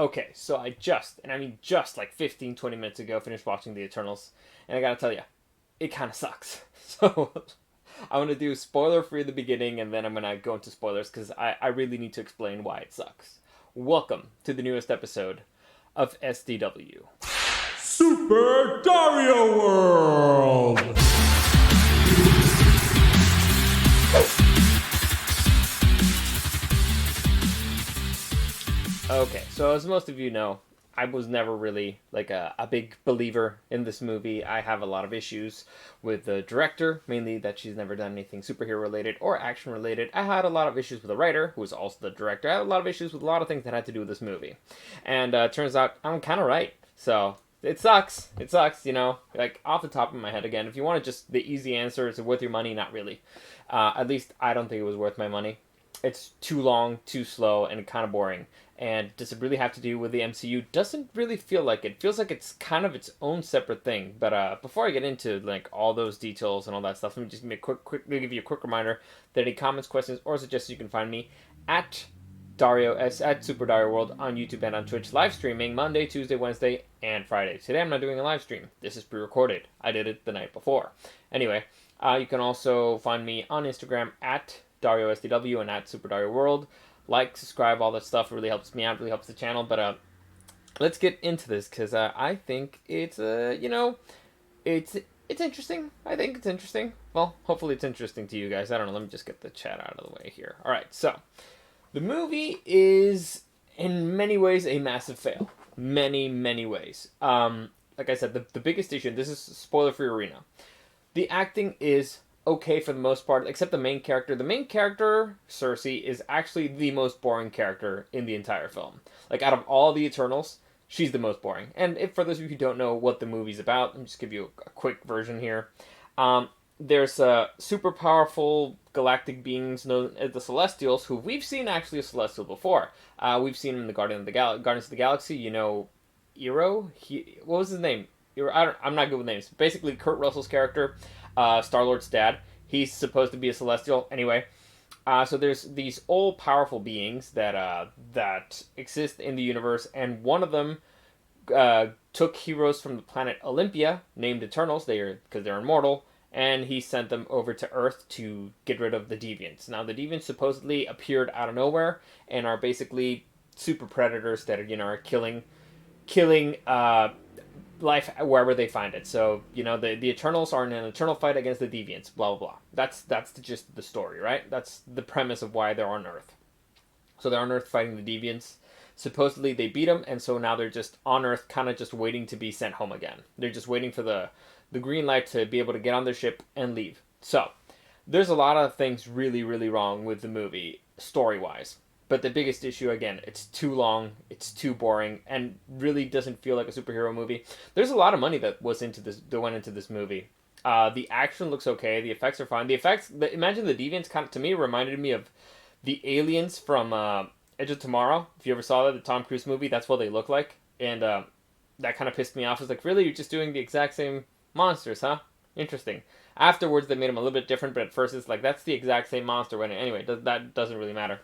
Okay, so I mean just like 15, 20 minutes ago, finished watching The Eternals, and I gotta tell you, it kind of sucks. So I'm gonna do spoiler free at the beginning, and then I'm gonna go into spoilers because I really need to explain why it sucks. Welcome to the newest episode of SDW. Super Dario World! Okay, so as most of you know, I was never really like a big believer in this movie. I have a lot of issues with the director, mainly that she's never done anything superhero related or action related. I had a lot of issues with the writer, who was also the director. I had a lot of issues with a lot of things that had to do with this movie. And turns out I'm kind of right. So it sucks. It sucks, like off the top of my head again. If you want just the easy answer, is it worth your money? Not really. At least I don't think it was worth my money. It's too long, too slow, and kind of boring. And does it really have to do with the MCU? Doesn't really feel like it. Feels like it's kind of its own separate thing. But before I get into like all those details and all that stuff, let me just give you a quick reminder that any comments, questions, or suggestions you can find me at Dario at Super Dario World on YouTube and on Twitch, live streaming Monday, Tuesday, Wednesday, and Friday. Today I'm not doing a live stream. This is pre-recorded. I did it the night before. Anyway, you can also find me on Instagram at DarioSDW and at Super Dario World. Like, subscribe, all that stuff really helps me out, really helps the channel. But let's get into this because I think it's it's interesting. I think it's interesting. Well, hopefully it's interesting to you guys. I don't know. Let me just get the chat out of the way here. All right, so the movie is in many ways a massive fail. Many ways. Like I said, the biggest issue. And this is spoiler-free arena. The acting is okay for the most part, except the main character. The main character, Cersei, is actually the most boring character in the entire film. Like, out of all the Eternals, she's the most boring. And if for those of you who don't know what the movie's about, let me just give you a quick version here. There's super powerful galactic beings known as the Celestials, who we've seen actually a Celestial before. We've seen him in the Guardians of the Galaxy. Eero? What was his name? I'm not good with names. Basically, Kurt Russell's character, Star-Lord's dad. He's supposed to be a Celestial. Anyway, so there's these all-powerful beings that exist in the universe, and one of them took heroes from the planet Olympia, named Eternals, because they're immortal, and he sent them over to Earth to get rid of the Deviants. Now, the Deviants supposedly appeared out of nowhere and are basically super predators that are killing life wherever they find it. So, the Eternals are in an eternal fight against the Deviants, blah, blah, blah. That's the gist of the story, right? That's the premise of why they're on Earth. So they're on Earth fighting the Deviants. Supposedly they beat them, and so now they're just on Earth, kind of just waiting to be sent home again. They're just waiting for the green light to be able to get on their ship and leave. So, there's a lot of things really, really wrong with the movie, story-wise. But the biggest issue, again, it's too long, it's too boring, and really doesn't feel like a superhero movie. There's a lot of money that went into this movie. The action looks okay, the effects are fine. Imagine the Deviants kind of, to me, reminded me of the aliens from Edge of Tomorrow. If you ever saw that, the Tom Cruise movie, that's what they look like. And that kind of pissed me off. I was like, really? You're just doing the exact same monsters, huh? Interesting. Afterwards, they made them a little bit different, but at first it's like, that's the exact same monster. Anyway, that doesn't really matter.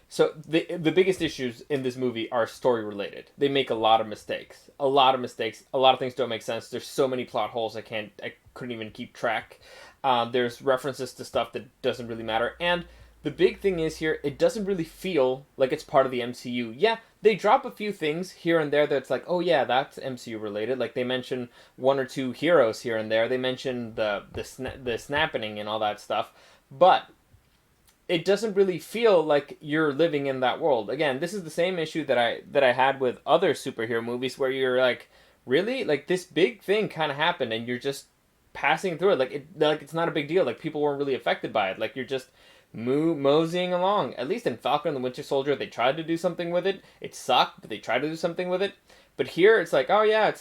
So the biggest issues in this movie are story related. They make a lot of mistakes. A lot of things don't make sense. There's so many plot holes I couldn't even keep track. There's references to stuff that doesn't really matter. And the big thing is here, it doesn't really feel like it's part of the MCU. Yeah, they drop a few things here and there that's like, oh yeah, that's MCU related. Like they mention one or two heroes here and there. They mention the snapping and all that stuff. But it doesn't really feel like you're living in that world. Again, this is the same issue that I had with other superhero movies where you're like, really? Like this big thing kind of happened and you're just passing through it. Like it's not a big deal. Like people weren't really affected by it. Like you're just moseying along. At least in Falcon and the Winter Soldier, they tried to do something with it. It sucked, but they tried to do something with it. But here, it's like, oh yeah,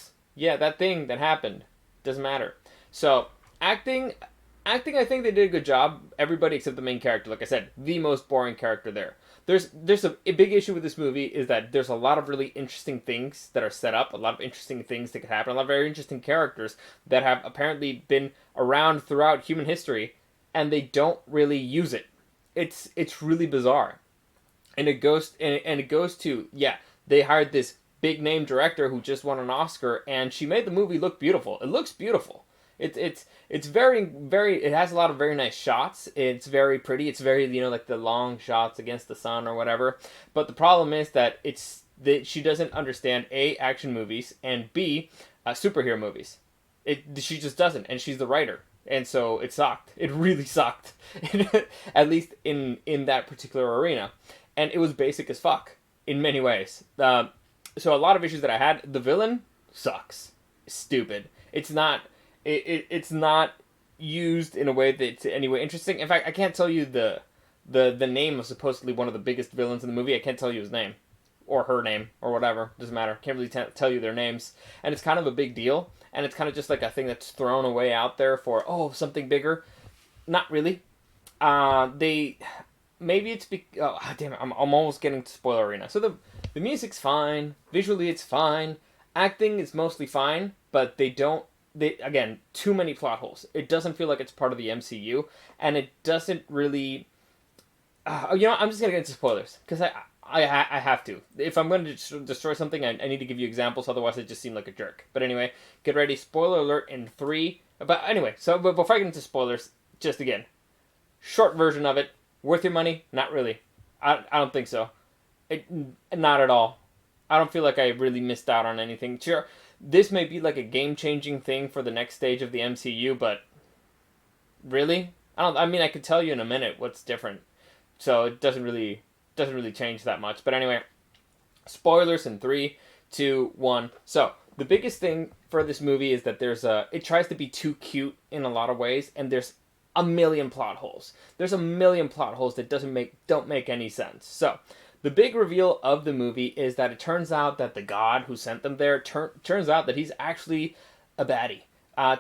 that thing that happened. Doesn't matter. So, acting, I think they did a good job. Everybody except the main character, like I said, the most boring character there. There's a big issue with this movie is that there's a lot of really interesting things that are set up, a lot of interesting things that could happen, a lot of very interesting characters that have apparently been around throughout human history, and they don't really use it. It's really bizarre. And it goes to, yeah, they hired this big name director who just won an Oscar, and she made the movie look beautiful. It looks beautiful. It's very it has a lot of very nice shots. It's very pretty. It's very, like the long shots against the sun or whatever. But the problem is that it's that she doesn't understand A, action movies, and B, superhero movies. She just doesn't, and she's the writer. And so it sucked. It really sucked. At least in that particular arena. And it was basic as fuck in many ways. So a lot of issues that I had. The villain sucks. Stupid. It's not. It's not used in a way that's anyway interesting. In fact, I can't tell you the name of supposedly one of the biggest villains in the movie. I can't tell you his name or her name or whatever. Doesn't matter. Can't really tell you their names. And it's kind of a big deal. And it's kind of just like a thing that's thrown away out there for something bigger. Not really. They. Maybe it's damn it, I'm almost getting to spoiler arena. So the music's fine, visually it's fine, acting is mostly fine, but again, too many plot holes. It doesn't feel like it's part of the MCU, and it doesn't really. I'm just gonna get into spoilers because I have to. If I'm going to destroy something, I need to give you examples. Otherwise, I just seem like a jerk. But anyway, get ready. Spoiler alert in 3. But anyway, but before I get into spoilers, just again, short version of it. Worth your money? Not really. I don't think so. Not at all. I don't feel like I really missed out on anything. Sure, this may be like a game-changing thing for the next stage of the MCU, but really? I mean, I could tell you in a minute what's different. So it doesn't really change that much. But anyway, spoilers in 3, 2, 1. So the biggest thing for this movie is that it tries to be too cute in a lot of ways, and there's a million plot holes. There's a million plot holes that don't make any sense. So, the big reveal of the movie is that it turns out that the god who sent them there turns out that he's actually a baddie.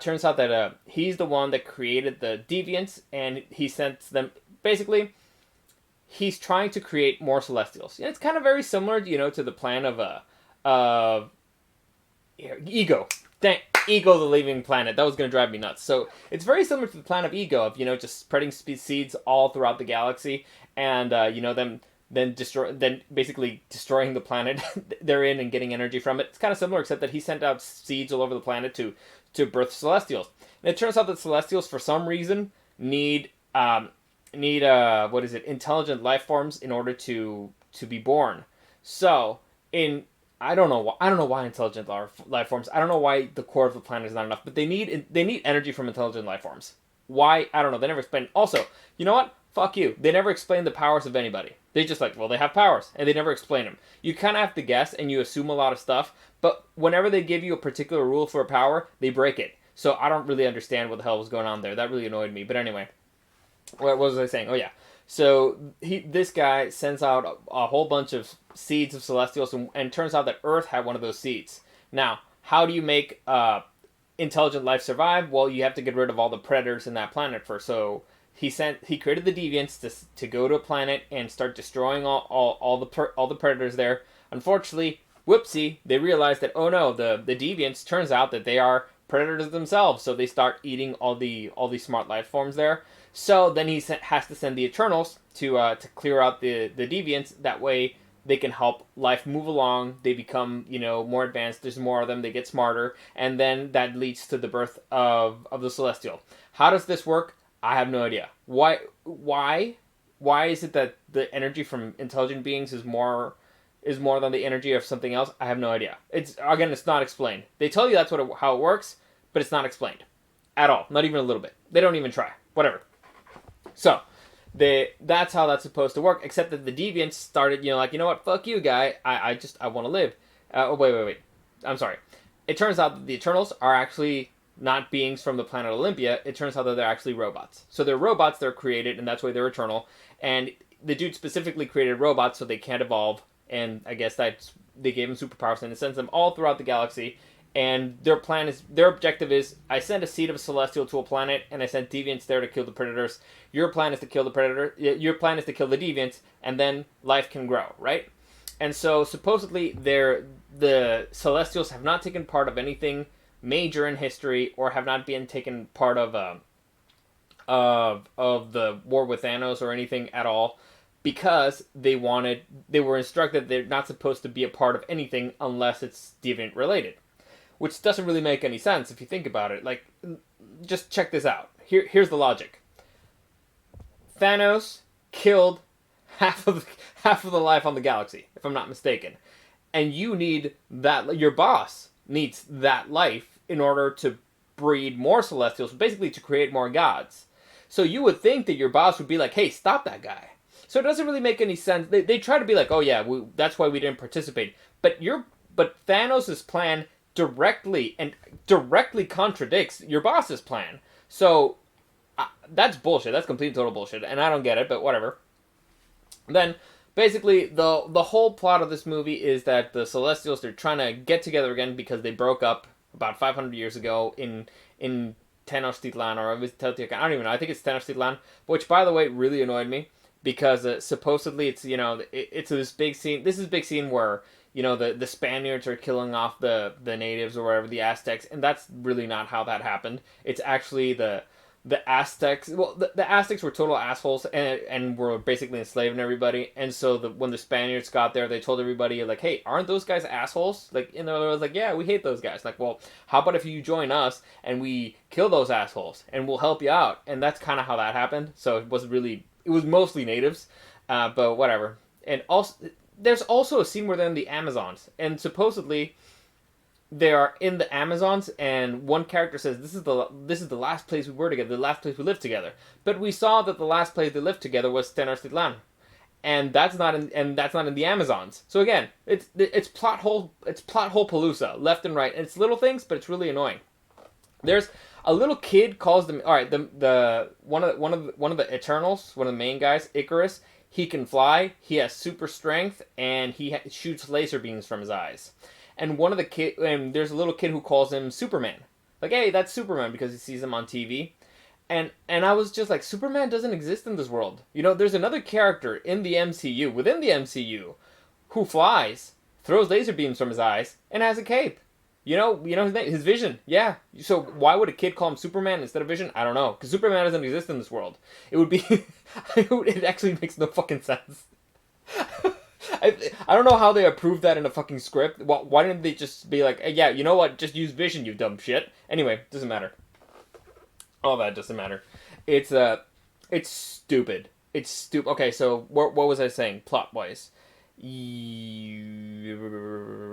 Turns out that he's the one that created the deviants, and he sent them. Basically, he's trying to create more Celestials. And it's kind of very similar, to the plan of Ego. Dang, Ego the Leaving Planet. That was going to drive me nuts. So it's very similar to the plan of Ego of, just spreading seeds all throughout the galaxy and, then basically destroying the planet they're in and getting energy from it. It's kind of similar, except that he sent out seeds all over the planet to birth Celestials. And it turns out that Celestials, for some reason, need intelligent life forms in order to be born. So, I don't know why intelligent life forms. I don't know why the core of the planet is not enough, but they need energy from intelligent life forms. Why? I don't know. They never explain. Also, you know what? Fuck you. They never explain the powers of anybody. They just they have powers, and they never explain them. You kind of have to guess, and you assume a lot of stuff, but whenever they give you a particular rule for a power, they break it. So I don't really understand what the hell was going on there. That really annoyed me. But anyway, what was I saying? Oh yeah. So this guy sends out a whole bunch of seeds of Celestials, and turns out that Earth had one of those seeds. Now, how do you make intelligent life survive? Well, you have to get rid of all the predators in that planet first. So he created the deviants to go to a planet and start destroying all the predators there. Unfortunately, whoopsie, they realized that the deviants, turns out that they are predators themselves. So they start eating all these smart life forms there. So then he has to send the Eternals to clear out the deviants. That way they can help life move along. They become, more advanced. There's more of them. They get smarter. And then that leads to the birth of the Celestial. How does this work? I have no idea. Why is it that the energy from intelligent beings is more than the energy of something else? I have no idea. It's not explained. They tell you that's how it works, but it's not explained at all. Not even a little bit. They don't even try. Whatever. So, that's how that's supposed to work, except that the deviants started, you know what, fuck you, guy, I want to live. Wait. I'm sorry. It turns out that the Eternals are actually not beings from the planet Olympia. It turns out that they're actually robots. So they're robots, they're created, and that's why they're eternal. And the dude specifically created robots so they can't evolve, and I guess they gave them superpowers, and it sends them all throughout the galaxy. And their objective is, I send a seed of a Celestial to a planet, and I send deviants there to kill the predators. Your plan is to kill the predator. Your plan is to kill the deviants, and then life can grow, right? And so supposedly, the Celestials have not taken part of anything major in history, or have not been taken part of the war with Thanos or anything at all. because they were instructed they're not supposed to be a part of anything unless it's deviant related, which doesn't really make any sense if you think about it. Like, just check this out. Here's the logic. Thanos killed half of the life on the galaxy, if I'm not mistaken, and you need that. Your boss needs that life in order to breed more Celestials, basically to create more gods. So you would think that your boss would be like, "Hey, stop that guy." So it doesn't really make any sense. They try to be like, "Oh yeah, that's why we didn't participate." But Thanos' plan directly contradicts your boss's plan. So that's bullshit. That's complete total bullshit, and I don't get it. But whatever. Then basically the whole plot of this movie is that the Celestials, they're trying to get together again because they broke up about 500 years ago in Tenochtitlan, or it was Teotihuacan. I don't even know. I think it's Tenochtitlan, which, by the way, really annoyed me because supposedly it's, it's this big scene. This is a big scene where, the Spaniards are killing off the natives or whatever, the Aztecs, and that's really not how that happened. It's actually the Aztecs. Well, the Aztecs were total assholes and were basically enslaving everybody. And so when the Spaniards got there, they told everybody, like, "Hey, aren't those guys assholes?" Like, in other words, like, "Yeah, we hate those guys." Like, well, how about if you join us and we kill those assholes and we'll help you out? And that's kind of how that happened. So it was mostly natives, but whatever. And also, there's also a scene where they're in the Amazons, and supposedly they are in the Amazons, and one character says, this is the last place we were together, the last place we lived together. But we saw that the last place they lived together was Tenochtitlan, and that's not in the Amazons. So again, it's plot hole palooza left and right, and it's little things, but it's really annoying. There's a little kid calls them, all right, the one of the Eternals, one of the main guys, Icarus. He can fly, he has super strength, and he shoots laser beams from his eyes. And there's a little kid who calls him Superman. Like, hey, that's Superman, because he sees him on TV. And I was just like, Superman doesn't exist in this world. There's another character within the MCU, who flies, throws laser beams from his eyes, and has a cape. His name, his Vision. Yeah. So why would a kid call him Superman instead of Vision? I don't know, because Superman doesn't exist in this world. It would be, it actually makes no fucking sense. I don't know how they approved that in a fucking script. Why didn't they just be like, hey, yeah, you know what? Just use Vision, you dumb shit. Anyway, doesn't matter. All that doesn't matter. It's stupid. It's stupid. Okay, so what was I saying plot-wise?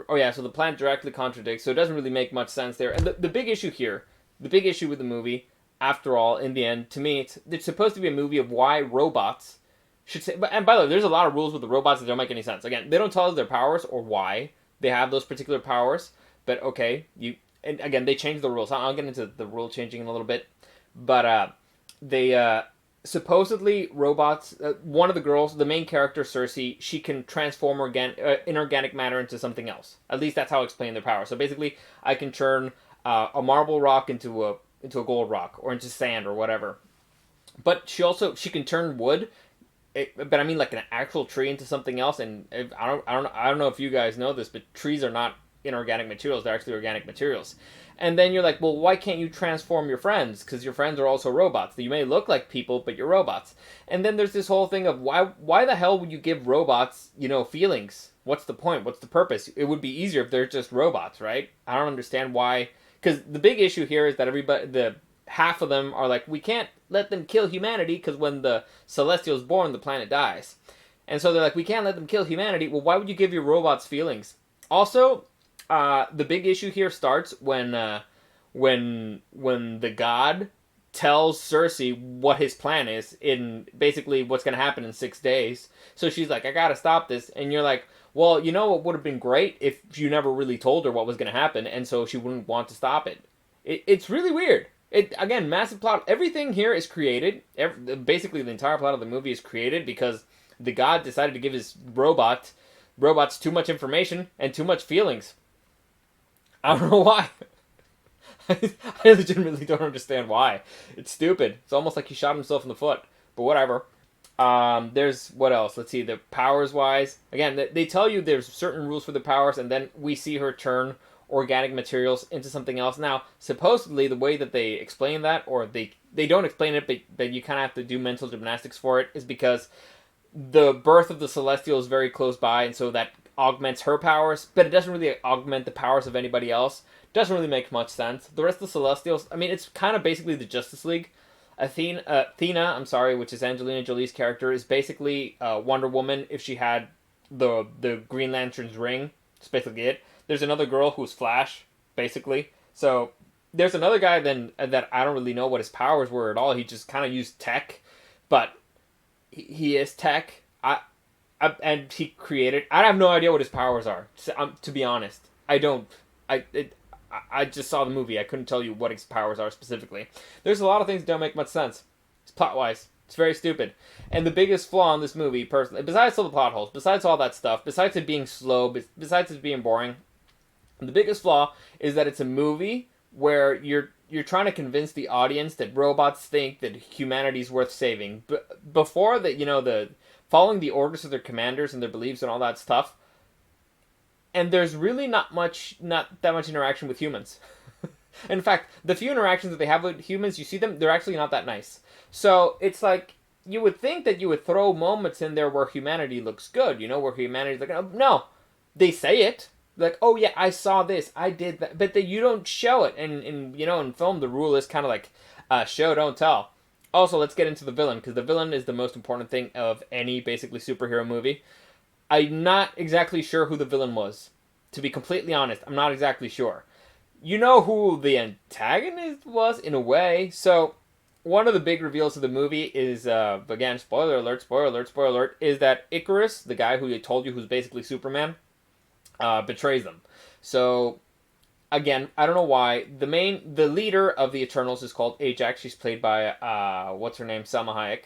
Oh yeah, so the plan directly contradicts, so it doesn't really make much sense there. And the big issue here, the big issue with the movie, after all, in the end, to me, it's supposed to be a movie of why robots should say. And by the way, there's a lot of rules with the robots that don't make any sense. Again, they don't tell us their powers or why they have those particular powers. But okay, and again, they changed the rules. I'll get into the rule changing in a little bit. But they supposedly robots. One of the girls, the main character Cersei, she can transform inorganic matter into something else. At least that's how I explain their power. So basically, I can turn a marble rock into a gold rock or into sand or whatever. But she can turn wood. But I mean, like an actual tree into something else. And I don't know if you guys know this, but trees are not inorganic materials; they're actually organic materials. And then you're like, well, why can't you transform your friends? Because your friends are also robots. You may look like people, but you're robots. And then there's this whole thing of why the hell would you give robots, feelings? What's the point? What's the purpose? It would be easier if they're just robots, right? I don't understand why. Because the big issue here is that half of them are like, we can't let them kill humanity because when the Celestial is born, the planet dies. And so they're like, we can't let them kill humanity. Well, why would you give your robots feelings? Also, the big issue here starts when the god tells Cersei what his plan is in basically what's going to happen in 6 days. So she's like, I gotta stop this. And you're like, well, what would have been great if you never really told her what was going to happen, and so she wouldn't want to stop it. It's really weird. Again, massive plot. Everything here is created. Basically, the entire plot of the movie is created because the god decided to give his robots too much information and too much feelings. I don't know why. I legitimately don't understand why. It's stupid. It's almost like he shot himself in the foot. But whatever. There's, what else? Let's see, the powers-wise. Again, they tell you there's certain rules for the powers, and then we see her turn organic materials into something else. Now, supposedly, the way that they explain that, or they don't explain it, but you kind of have to do mental gymnastics for it, is because the birth of the Celestial is very close by, and so that augments her powers, but it doesn't really augment the powers of anybody else. Doesn't really make much sense. The rest of the Celestials, I mean, it's kind of basically the Justice League. Athena, which is Angelina Jolie's character, is basically Wonder Woman if she had the Green Lantern's ring. That's basically it. There's another girl who's Flash, basically. So there's another guy then that I don't really know what his powers were at all. He just kind of used tech, but he is tech. And he created. I have no idea what his powers are. To be honest, I don't. I just saw the movie. I couldn't tell you what his powers are specifically. There's a lot of things that don't make much sense. It's plot-wise. It's very stupid. And the biggest flaw in this movie, personally, besides all the plot holes, besides all that stuff, besides it being slow, besides it being boring, the biggest flaw is that it's a movie where you're trying to convince the audience that robots think that humanity's worth saving. But before that, the following the orders of their commanders and their beliefs and all that stuff. And there's really not that much interaction with humans. In fact, the few interactions that they have with humans, you see them, they're actually not that nice. So it's like, you would think that you would throw moments in there where humanity looks good, where humanity's like, oh, no, they say it. Like, oh yeah, I saw this, I did that, but you don't show it. And in film, the rule is kind of like, show, don't tell. Also, let's get into the villain, because the villain is the most important thing of any basically superhero movie. I'm not exactly sure who the villain was. To be completely honest, I'm not exactly sure. You know who the antagonist was, in a way. So, one of the big reveals of the movie is, again, spoiler alert, is that Icarus, the guy who I told you who's basically Superman, betrays them. So, again, I don't know why. The leader of the Eternals is called Ajax. She's played by, what's her name? Salma Hayek.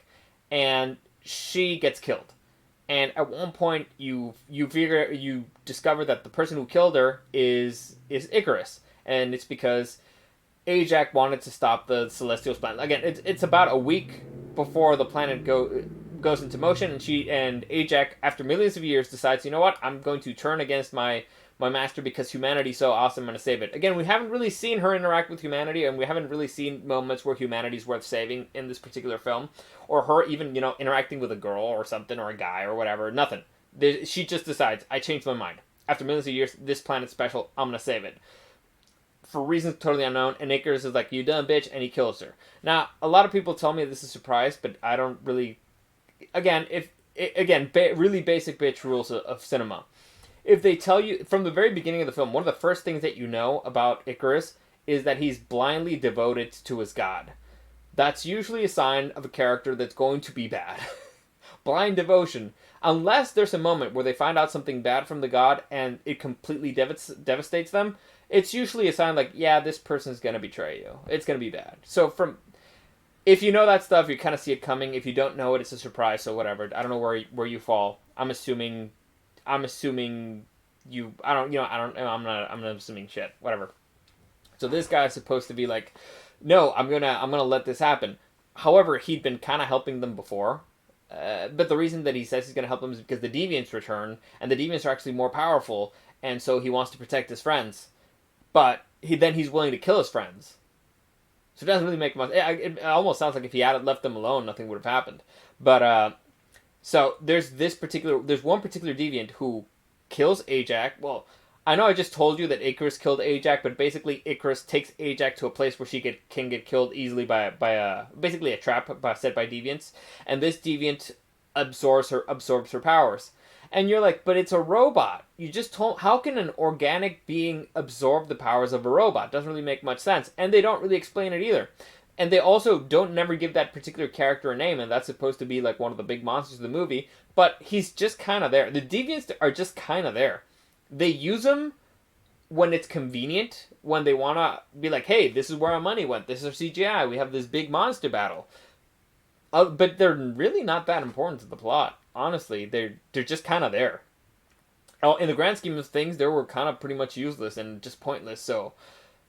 And she gets killed. And at one point, you discover that the person who killed her is Icarus, and it's because Ajax wanted to stop the Celestial's plan. Again, it's about a week before the planet goes into motion, and Ajax, after millions of years, decides, you know what, I'm going to turn against my master because humanity's so awesome, I'm going to save it. Again, we haven't really seen her interact with humanity, and we haven't really seen moments where humanity's worth saving in this particular film, or her even, interacting with a girl or something, or a guy or whatever. Nothing. She just decides, I changed my mind. After millions of years, this planet's special, I'm going to save it. For reasons totally unknown, and Icarus is like, you dumb bitch, and he kills her. Now, a lot of people tell me this is a surprise, but I don't really... really basic bitch rules of cinema. If they tell you, from the very beginning of the film, one of the first things that you know about Icarus is that he's blindly devoted to his god. That's usually a sign of a character that's going to be bad. Blind devotion. Unless there's a moment where they find out something bad from the god and it completely devastates them, it's usually a sign like, yeah, this person's going to betray you. It's going to be bad. So if you know that stuff, you kind of see it coming. If you don't know it, it's a surprise, so whatever. I don't know where you fall. I'm assuming you. I'm not assuming shit. Whatever. So this guy is supposed to be like, no, I'm gonna let this happen. However, he'd been kind of helping them before. But the reason that he says he's gonna help them is because the Deviants return, and the Deviants are actually more powerful, and so he wants to protect his friends. But he's willing to kill his friends. So it doesn't really make much. It almost sounds like if he had left them alone, nothing would have happened. But so there's one particular deviant who kills Ajax. Well, I know I just told you that Icarus killed Ajax, but basically Icarus takes Ajax to a place where she can get killed easily by basically a trap set by deviants, and this deviant absorbs her powers. And you're like, but it's a robot. You just told, how can an organic being absorb the powers of a robot? Doesn't really make much sense. And they don't really explain it either. And they also don't never give that particular character a name, and that's supposed to be like one of the big monsters of the movie, but he's just kind of there. The deviants are just kind of there. They use him when it's convenient, when they want to be like, hey, this is where our money went. This is our CGI. We have this big monster battle. But they're really not that important to the plot. Honestly, they're just kind of there. Oh, in the grand scheme of things, they were kind of pretty much useless and just pointless. So,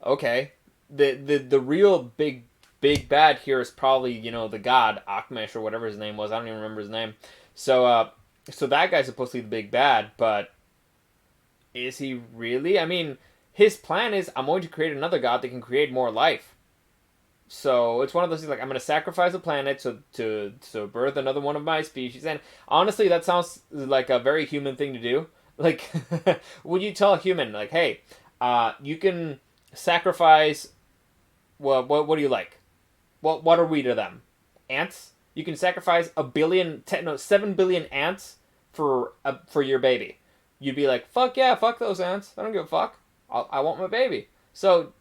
okay, the real big bad here is probably the god Akmesh or whatever his name was. I don't even remember his name. So that guy's supposed to be the big bad, but is he really? I mean, his plan is I'm going to create another god that can create more life. So it's one of those things like I'm gonna sacrifice a planet to birth another one of my species. And honestly, that sounds like a very human thing to do. Like, would you tell a human like, hey, you can sacrifice? Well, what do you like? What are we to them? Ants? You can sacrifice 7 billion ants for your baby. You'd be like, fuck yeah, fuck those ants. I don't give a fuck. I want my baby. So,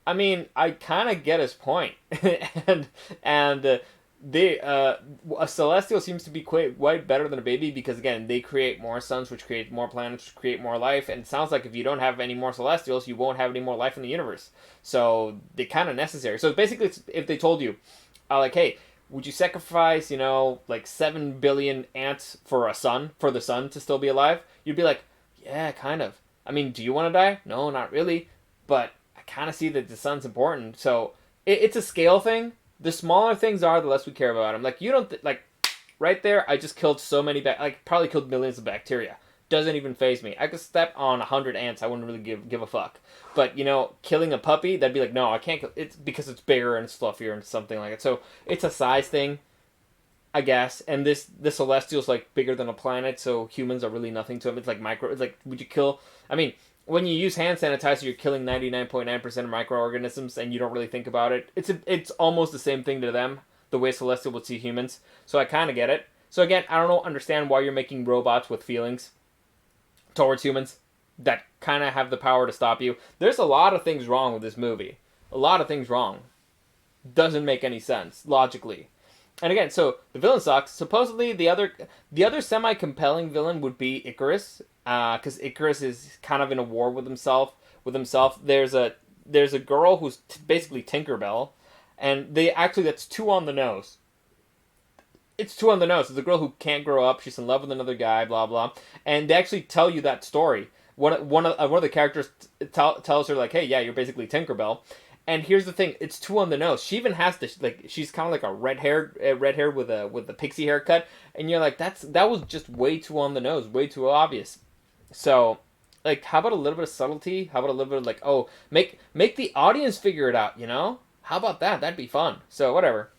I mean, I kind of get his point, and a celestial seems to be quite better than a baby because again, they create more suns, which create more planets, which create more life. And it sounds like if you don't have any more celestials, you won't have any more life in the universe. So they're kind of necessary. So basically, if they told you, like, hey, would you sacrifice, like 7 billion ants for the sun to still be alive? You'd be like, yeah, kind of. I mean, do you want to die? No, not really. But I kind of see that the sun's important. So it's a scale thing. The smaller things are, the less we care about them. Like, you don't, like, right there, I just killed so many, probably killed millions of bacteria. Doesn't even faze me. I could step on 100 ants, I wouldn't really give a fuck. But, killing a puppy, that'd be like, no, I can't kill, it's because it's bigger and it's fluffier and something like it. So, it's a size thing, I guess. And the Celestial's, like, bigger than a planet, so humans are really nothing to them. It's like would you kill, I mean, when you use hand sanitizer, you're killing 99.9% of microorganisms, and you don't really think about it. It's almost the same thing to them, the way Celestial would see humans. So I kind of get it. So again, I don't understand why you're making robots with feelings towards humans that kind of have the power to stop you. There's a lot of things wrong with this movie. A lot of things wrong. Doesn't make any sense, logically. And again, so the villain sucks. Supposedly, the other semi-compelling villain would be Icarus, because Icarus is kind of in a war with himself. There's a girl who's basically Tinkerbell, and that's too on the nose. It's too on the nose. It's a girl who can't grow up. She's in love with another guy. Blah blah. And they actually tell you that story. One of the characters tells her like, "Hey, yeah, you're basically Tinkerbell." And here's the thing, it's too on the nose. She even has this, like, she's kind of like a red hair with a pixie haircut, and you're like, that was just way too on the nose, way too obvious. So, like, how about a little bit of subtlety? How about a little bit of like, oh, make the audience figure it out, How about that? That'd be fun. So whatever.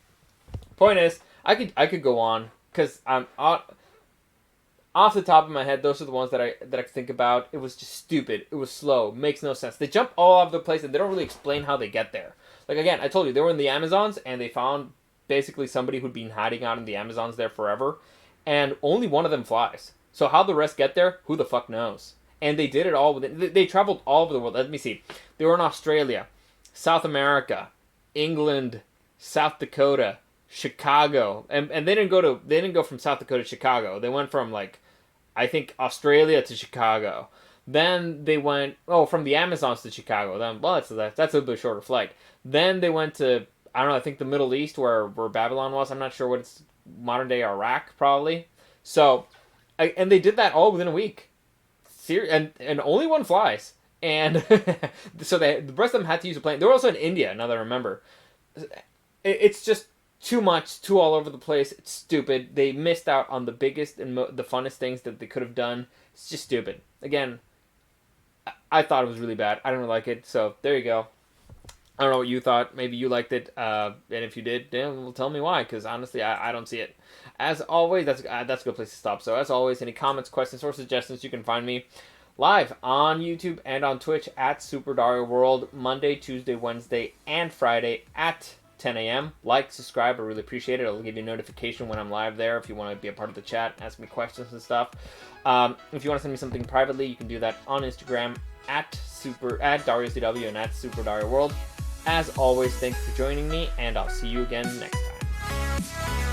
Point is, I could go on because I'm off the top of my head, those are the ones that I think about. It was just stupid. It was slow. Makes no sense. They jump all over the place, and they don't really explain how they get there. Like, again, I told you, they were in the Amazons, and they found basically somebody who'd been hiding out in the Amazons there forever, and only one of them flies. So how the rest get there, who the fuck knows? And they did it all within... They traveled all over the world. Let me see. They were in Australia, South America, England, South Dakota, Chicago, and they didn't go from South Dakota to Chicago. They went from, like, I think Australia to Chicago. Then they went from the Amazons to Chicago. Then that's a little bit shorter flight. Then they went to, I don't know, I think the Middle East where Babylon was. I'm not sure what it's, modern day Iraq probably. So, and they did that all within a week. And only one flies. And so the rest of them had to use a plane. They were also in India, now that I remember. It's just too much, too all over the place. It's stupid. They missed out on the biggest and the funnest things that they could have done. It's just stupid. Again, I thought it was really bad. I don't like it. So there you go. I don't know what you thought. Maybe you liked it. And if you did, well, tell me why. Because honestly, I don't see it. As always, that's a good place to stop. So as always, any comments, questions, or suggestions, you can find me live on YouTube and on Twitch at Super Dario World, Monday, Tuesday, Wednesday, and Friday at 10 a.m. Like, subscribe, I really appreciate it. It'll give you a notification when I'm live there if you want to be a part of the chat, ask me questions and stuff. If you want to send me something privately, you can do that on Instagram at DarioCW and at Super Dario World. As always, thanks for joining me, and I'll see you again next time.